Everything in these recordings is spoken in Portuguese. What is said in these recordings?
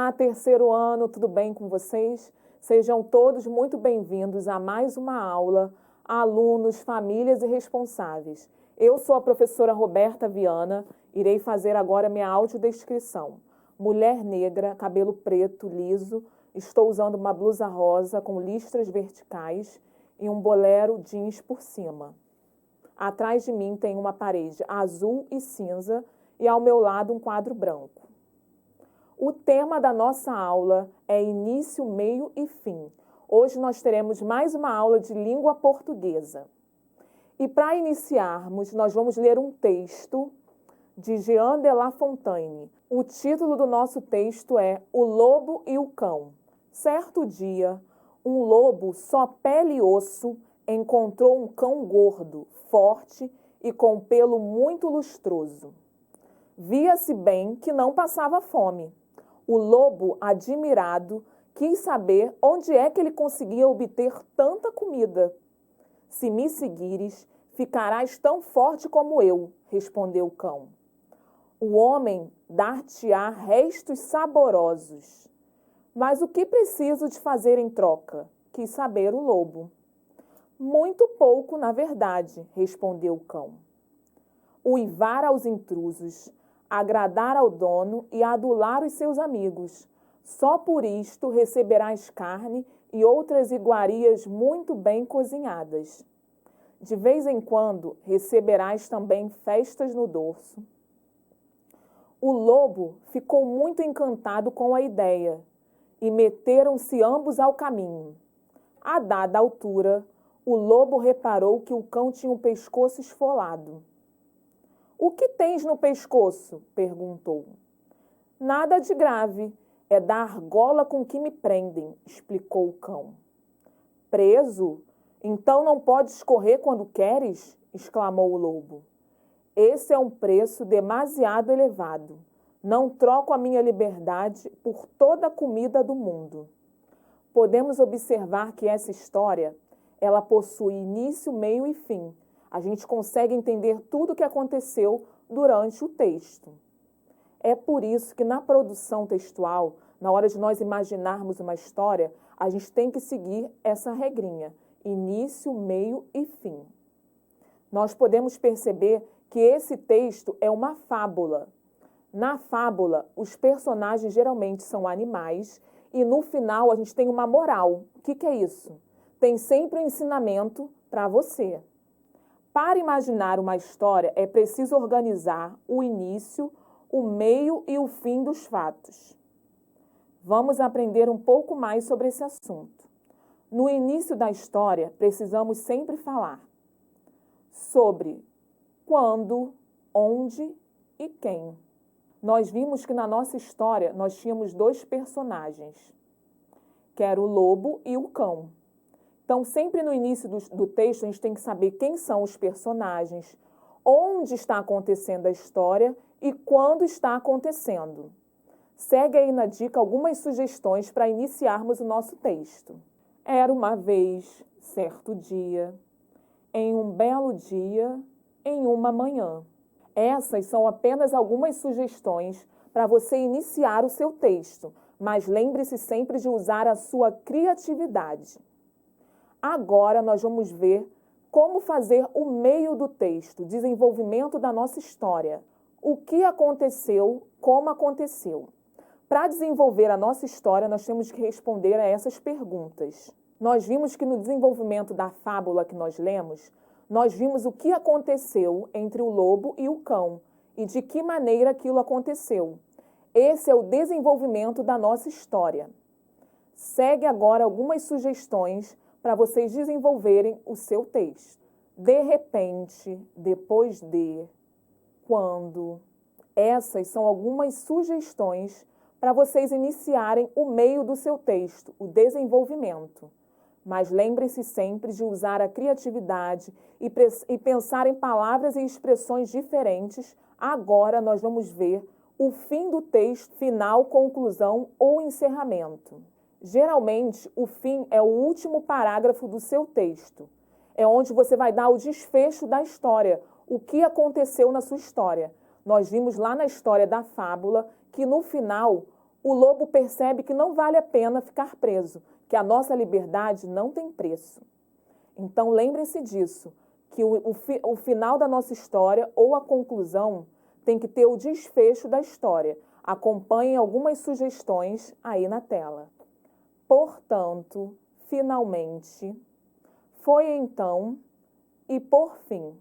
Olá, terceiro ano, tudo bem com vocês? Sejam todos muito bem-vindos a mais uma aula, alunos, famílias e responsáveis. Eu sou a professora Roberta Viana, irei fazer agora minha audiodescrição. Mulher negra, cabelo preto, liso, estou usando uma blusa rosa com listras verticais e um bolero jeans por cima. Atrás de mim tem uma parede azul e cinza e ao meu lado um quadro branco. O tema da nossa aula é início, meio e fim. Hoje nós teremos mais uma aula de língua portuguesa. E para iniciarmos, nós vamos ler um texto de Jean de La Fontaine. O título do nosso texto é O Lobo e o Cão. Certo dia, um lobo só pele e osso encontrou um cão gordo, forte e com pelo muito lustroso. Via-se bem que não passava fome. O lobo, admirado, quis saber onde é que ele conseguia obter tanta comida. Se me seguires, ficarás tão forte como eu, respondeu o cão. O homem dar-te-á restos saborosos. Mas o que preciso de fazer em troca? Quis saber o lobo. Muito pouco, na verdade, respondeu o cão. Uivar aos intrusos, agradar ao dono e adular os seus amigos. Só por isto receberás carne e outras iguarias muito bem cozinhadas. De vez em quando receberás também festas no dorso. O lobo ficou muito encantado com a ideia e meteram-se ambos ao caminho. A dada altura, o lobo reparou que o cão tinha o pescoço esfolado. O que tens no pescoço? Perguntou. Nada de grave, é da argola com que me prendem, explicou o cão. Preso? Então não podes correr quando queres? Exclamou o lobo. Esse é um preço demasiado elevado. Não troco a minha liberdade por toda a comida do mundo. Podemos observar que essa história, ela possui início, meio e fim. A gente consegue entender tudo o que aconteceu durante o texto. É por isso que na produção textual, na hora de nós imaginarmos uma história, a gente tem que seguir essa regrinha, início, meio e fim. Nós podemos perceber que esse texto é uma fábula. Na fábula, os personagens geralmente são animais e no final a gente tem uma moral. O que é isso? Tem sempre um ensinamento para você. Para imaginar uma história, é preciso organizar o início, o meio e o fim dos fatos. Vamos aprender um pouco mais sobre esse assunto. No início da história, precisamos sempre falar sobre quando, onde e quem. Nós vimos que na nossa história nós tínhamos dois personagens, que era o lobo e o cão. Então, sempre no início do texto, a gente tem que saber quem são os personagens, onde está acontecendo a história e quando está acontecendo. Segue aí na dica algumas sugestões para iniciarmos o nosso texto. Era uma vez, certo dia, em um belo dia, em uma manhã. Essas são apenas algumas sugestões para você iniciar o seu texto, mas lembre-se sempre de usar a sua criatividade. Agora nós vamos ver como fazer o meio do texto, desenvolvimento da nossa história. O que aconteceu, como aconteceu. Para desenvolver a nossa história, nós temos que responder a essas perguntas. Nós vimos que no desenvolvimento da fábula que nós lemos, nós vimos o que aconteceu entre o lobo e o cão e de que maneira aquilo aconteceu. Esse é o desenvolvimento da nossa história. Segue agora algumas sugestões para vocês desenvolverem o seu texto. De repente, depois de, quando. Essas são algumas sugestões para vocês iniciarem o meio do seu texto, o desenvolvimento. Mas lembre-se sempre de usar a criatividade e pensar em palavras e expressões diferentes. Agora nós vamos ver o fim do texto, final, conclusão ou encerramento. Geralmente, o fim é o último parágrafo do seu texto. É onde você vai dar o desfecho da história, o que aconteceu na sua história. Nós vimos lá na história da fábula que no final o lobo percebe que não vale a pena ficar preso, que a nossa liberdade não tem preço. Então, lembrem-se disso, que o final da nossa história ou a conclusão tem que ter o desfecho da história. Acompanhem algumas sugestões aí na tela. Portanto, finalmente, foi então e por fim.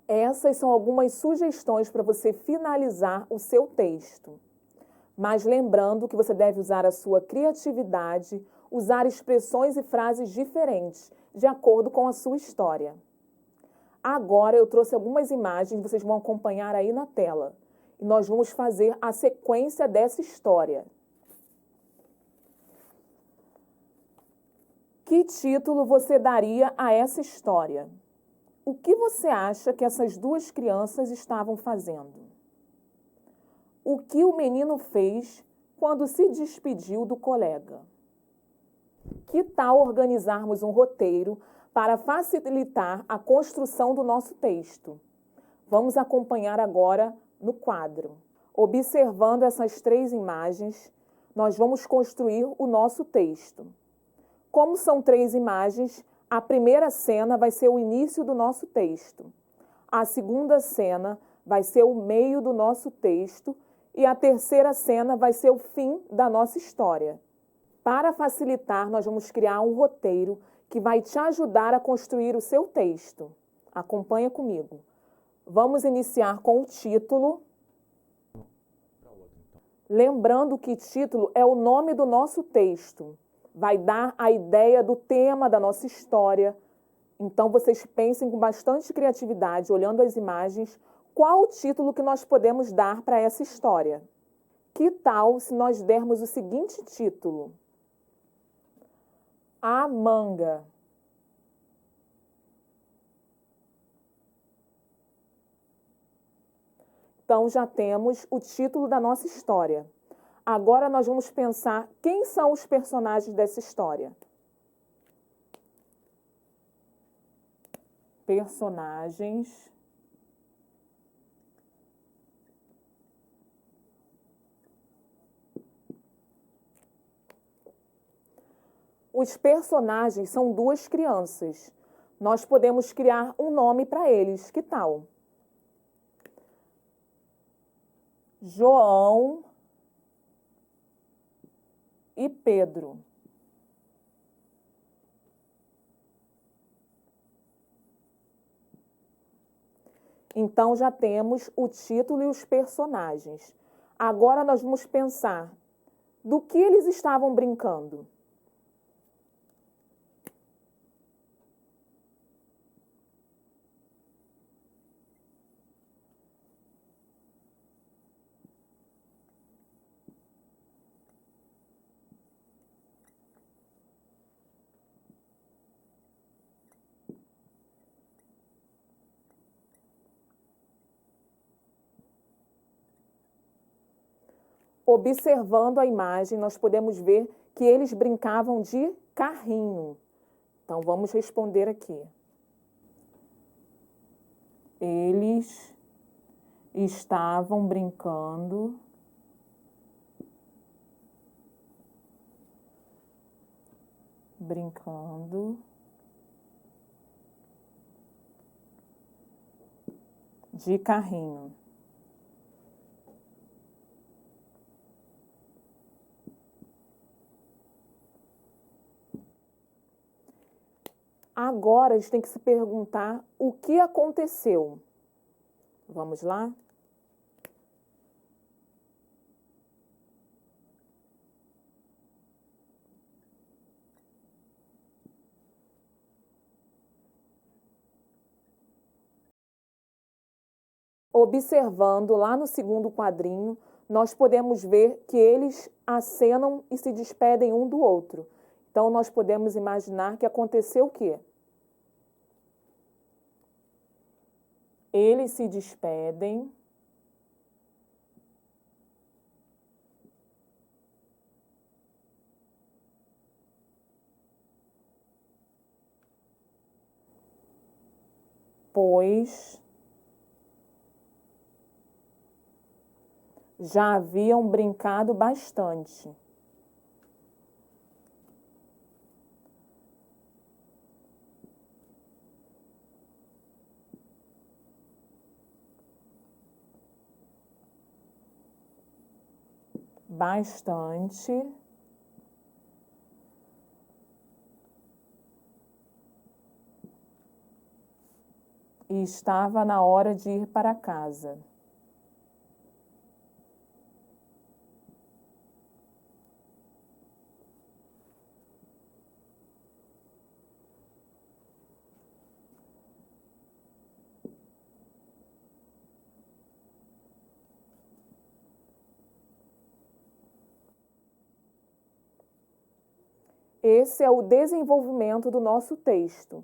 Essas são algumas sugestões para você finalizar o seu texto. Mas lembrando que você deve usar a sua criatividade, usar expressões e frases diferentes, de acordo com a sua história. Agora eu trouxe algumas imagens, vocês vão acompanhar aí na tela. E nós vamos fazer a sequência dessa história. Que título você daria a essa história? O que você acha que essas duas crianças estavam fazendo? O que o menino fez quando se despediu do colega? Que tal organizarmos um roteiro para facilitar a construção do nosso texto? Vamos acompanhar agora no quadro. Observando essas três imagens, nós vamos construir o nosso texto. Como são três imagens, a primeira cena vai ser o início do nosso texto. A segunda cena vai ser o meio do nosso texto e a terceira cena vai ser o fim da nossa história. Para facilitar, nós vamos criar um roteiro que vai te ajudar a construir o seu texto. Acompanha comigo. Vamos iniciar com o título. Lembrando que título é o nome do nosso texto. Vai dar a ideia do tema da nossa história. Então, vocês pensem com bastante criatividade, olhando as imagens, qual o título que nós podemos dar para essa história. Que tal se nós dermos o seguinte título? A manga. Então, já temos o título da nossa história. Agora, nós vamos pensar quem são os personagens dessa história. Personagens. Os personagens são duas crianças. Nós podemos criar um nome para eles. Que tal? João e Pedro. Então, já temos o título e os personagens. Agora, nós vamos pensar do que eles estavam brincando. Observando a imagem, nós podemos ver que eles brincavam de carrinho. Então, vamos responder aqui. Eles estavam brincando de carrinho. Agora, a gente tem que se perguntar o que aconteceu. Vamos lá? Observando lá no segundo quadrinho, nós podemos ver que eles acenam e se despedem um do outro. Então, nós podemos imaginar que aconteceu o quê? Eles se despedem. Pois Já haviam brincado bastante. Bastante. E estava na hora de ir para casa. Esse é o desenvolvimento do nosso texto.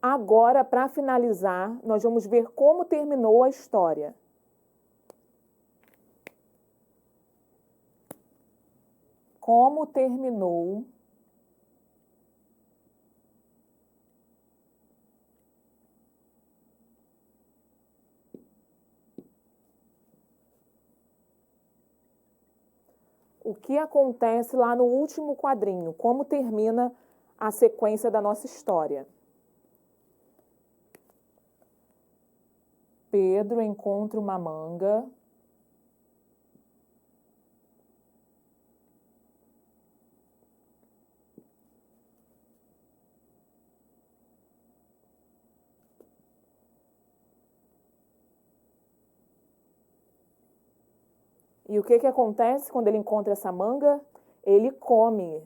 Agora, para finalizar, nós vamos ver como terminou a história. Como terminou o que acontece lá no último quadrinho, como termina a sequência da nossa história. Pedro encontra uma manga. E o que acontece quando ele encontra essa manga? Ele come.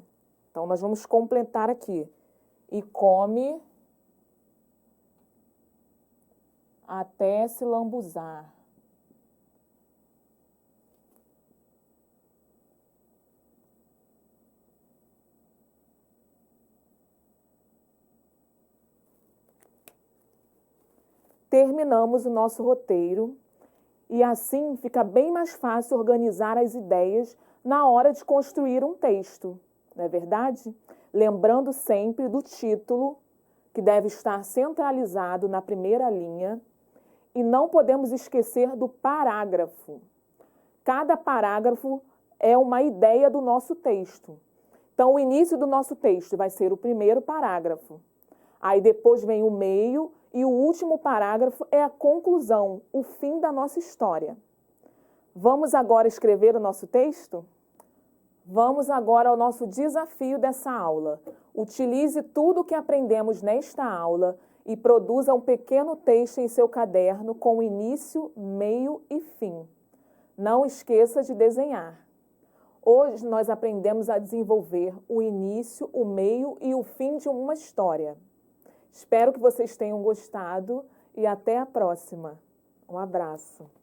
Então, nós vamos completar aqui. E come até se lambuzar. Terminamos o nosso roteiro e assim fica bem mais fácil organizar as ideias na hora de construir um texto, não é verdade? Lembrando sempre do título, que deve estar centralizado na primeira linha, e não podemos esquecer do parágrafo. Cada parágrafo é uma ideia do nosso texto. Então, o início do nosso texto vai ser o primeiro parágrafo. Aí depois vem o meio e o último parágrafo é a conclusão, o fim da nossa história. Vamos agora escrever o nosso texto? Vamos agora ao nosso desafio dessa aula. Utilize tudo o que aprendemos nesta aula e produza um pequeno texto em seu caderno com início, meio e fim. Não esqueça de desenhar. Hoje nós aprendemos a desenvolver o início, o meio e o fim de uma história. Espero que vocês tenham gostado e até a próxima. Um abraço.